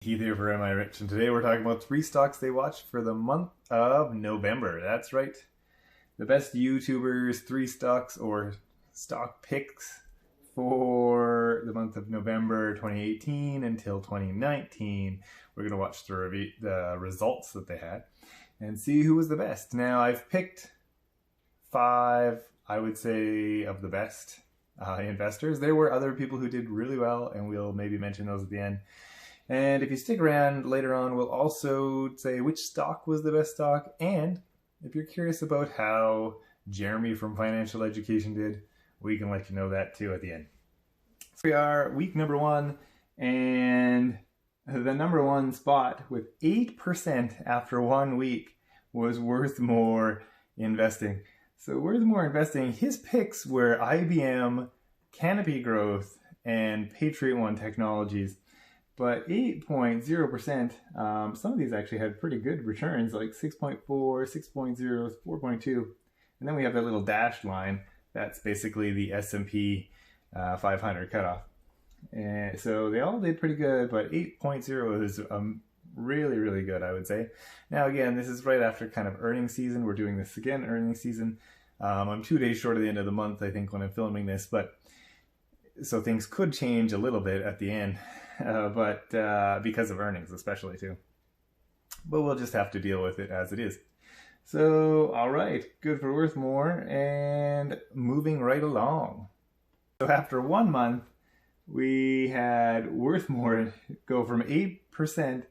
Hey there, for Am I Rich? And today we're talking about 3 stocks they watched for the month of November. That's right. The best YouTubers, 3 stocks or stock picks for the month of November 2018 until 2019. We're going to watch the results that they had and see who was the best. Now, I've picked 5, I would say, of the best investors. There were other people who did really well, and we'll maybe mention those at the end. And if you stick around later on, we'll also say which stock was the best stock. And if you're curious about how Jeremy from Financial Education did, we can let you know that too at the end. So we are week number 1, and the number 1 spot with 8% after 1 week was WoerthMore Investing. So WoerthMore Investing, his picks were IBM, Canopy Growth, and Patriot One Technologies. But 8.0%, some of these actually had pretty good returns, like 6.4, 6.0, 4.2. And then we have that little dashed line. That's basically the S&P 500 cutoff. And so they all did pretty good, but 8.0 is really, really good, I would say. Now, again, this is right after kind of earnings season. We're doing this again, earnings season. I'm 2 days short of the end of the month, I think, when I'm filming this. But so things could change a little bit at the end. But because of earnings especially too. But we'll just have to deal with it as it is. So, all right, good for WoerthMore, and moving right along. So after 1 month, we had WoerthMore go from 8%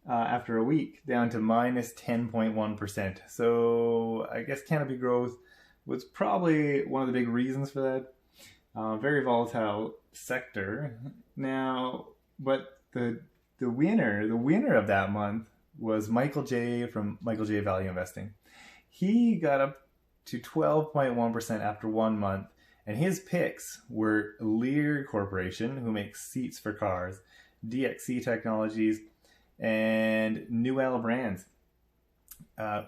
after a week down to minus 10.1%. So I guess Canopy Growth was probably one of the big reasons for that. Very volatile sector. Now, but the winner of that month was Michael J from Michael J Value Investing. He got up to 12.1% after 1 month, and his picks were Lear Corporation, who makes seats for cars, DXC Technologies, and Newell Brands,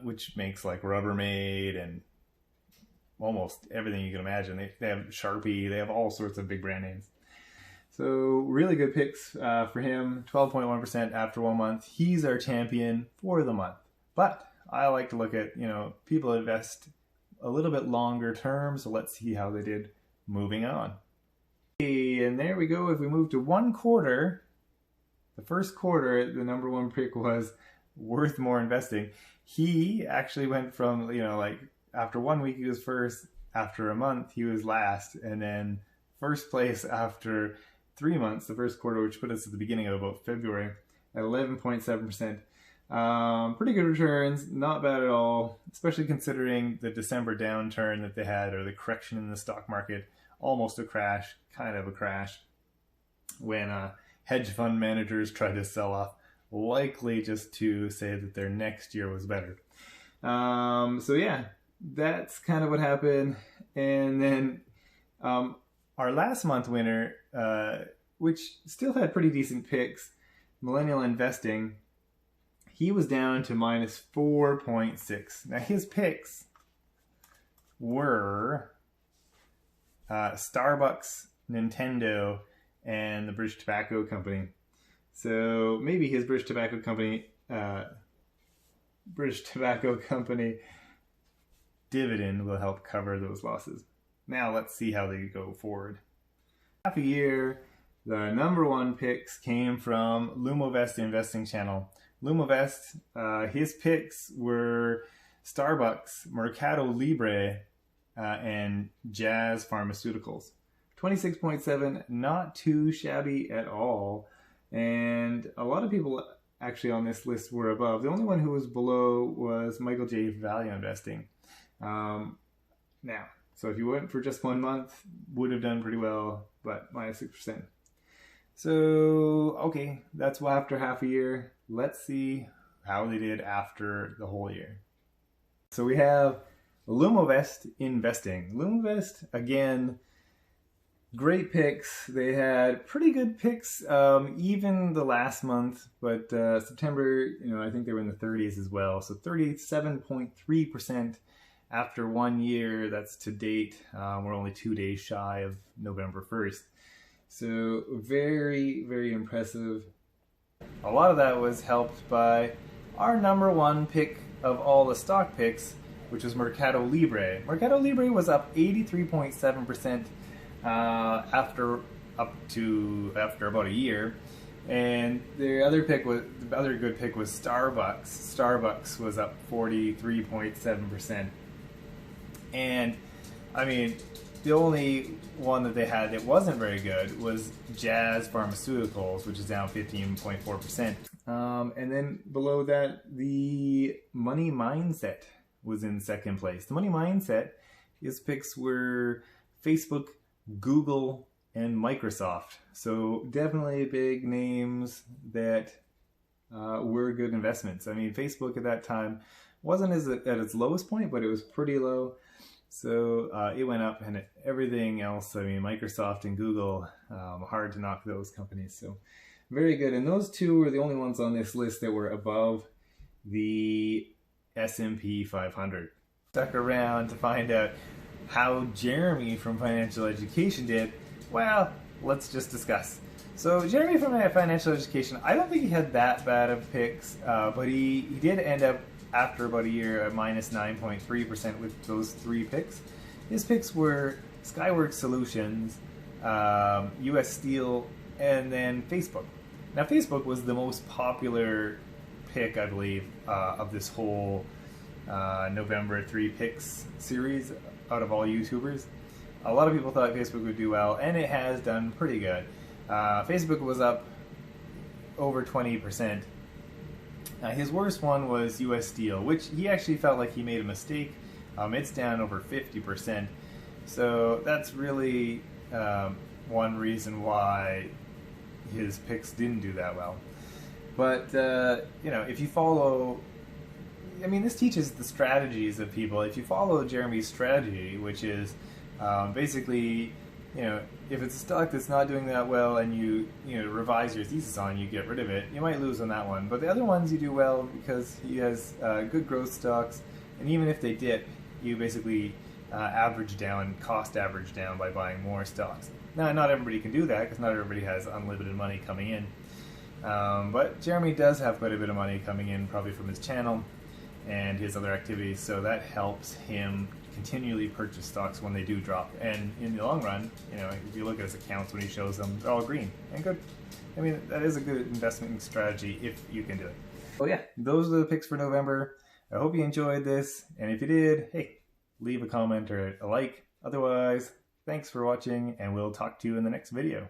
which makes like Rubbermaid and almost everything you can imagine. They have Sharpie, they have all sorts of big brand names. So really good picks for him, 12.1% after 1 month. He's our champion for the month. But I like to look at, people invest a little bit longer term, so let's see how they did moving on. And there we go. If we move to 1 quarter, the first quarter, the number 1 pick was WoerthMore Investing. He actually went from, after 1 week he was first, after a month he was last, and then first place after 3 months, the first quarter, which put us at the beginning of about February, at 11.7%. Pretty good returns, not bad at all, especially considering the December downturn that they had, or the correction in the stock market, almost a crash, kind of a crash, when hedge fund managers tried to sell off, likely just to say that their next year was better. So yeah, that's kind of what happened. And then our last month winner, which still had pretty decent picks, Millennial Investing, he was down to minus 4.6. Now his picks were Starbucks, Nintendo, and the British Tobacco Company. So maybe his British Tobacco Company dividend will help cover those losses. Now let's see how they go forward. Half a year, the number 1 picks came from Lumovest Investing Channel. Lumovest, his picks were Starbucks, Mercado Libre, and Jazz Pharmaceuticals. 26.7, not too shabby at all. And a lot of people actually on this list were above. The only one who was below was Michael J Value Investing. Now, so if you went for just 1 month, would have done pretty well, but minus 6%. So, okay, that's after half a year. Let's see how they did after the whole year. So we have Lumovest Investing. Lumovest, again, great picks. They had pretty good picks, even the last month, but September, I think they were in the 30s as well. So 37.3% after 1 year. That's to date. We're only 2 days shy of November 1st. So very, very impressive. A lot of that was helped by our number one pick of all the stock picks, which was Mercado Libre. Mercado Libre was up 83.7% after about a year. And the other good pick was Starbucks. Starbucks was up 43.7%. And I mean, the only one that they had that wasn't very good was Jazz Pharmaceuticals, which is down 15.4%. And then below that, the Money Mindset was in second place. The Money Mindset, his picks were Facebook, Google, and Microsoft. So definitely big names that were good investments. I mean, Facebook at that time wasn't at its lowest point, but it was pretty low. So it went up, and everything else, I mean, Microsoft and Google, hard to knock those companies. So very good. And those two were the only ones on this list that were above the S&P 500. Stuck around to find out how Jeremy from Financial Education did. Well, let's just discuss. So Jeremy from Financial Education, I don't think he had that bad of picks, but he did end up after about a year at minus 9.3% with those three picks. His picks were Skyworks Solutions, US Steel, and then Facebook. Now Facebook was the most popular pick, I believe, of this whole November 3 picks series out of all YouTubers. A lot of people thought Facebook would do well, and it has done pretty good. Facebook was up over 20%. His worst one was US Steel, which he actually felt like he made a mistake. It's down over 50%. So that's really one reason why his picks didn't do that well. But, you know, if you follow, I mean, this teaches the strategies of people. If you follow Jeremy's strategy, which is basically, you know, if it's a stock that's not doing that well and you revise your thesis on, you get rid of it, you might lose on that one. But the other ones you do well because he has good growth stocks, and even if they dip, you basically cost average down by buying more stocks. Now, not everybody can do that because not everybody has unlimited money coming in. But Jeremy does have quite a bit of money coming in, probably from his channel and his other activities, so that helps him continually purchase stocks when they do drop. And in the long run, you know, if you look at his accounts when he shows them, they're all green and good. I mean, that is a good investment strategy if you can do it. So yeah, those are the picks for November. I hope you enjoyed this, and if you did, hey, leave a comment or a like. Otherwise, thanks for watching, and we'll talk to you in the next video.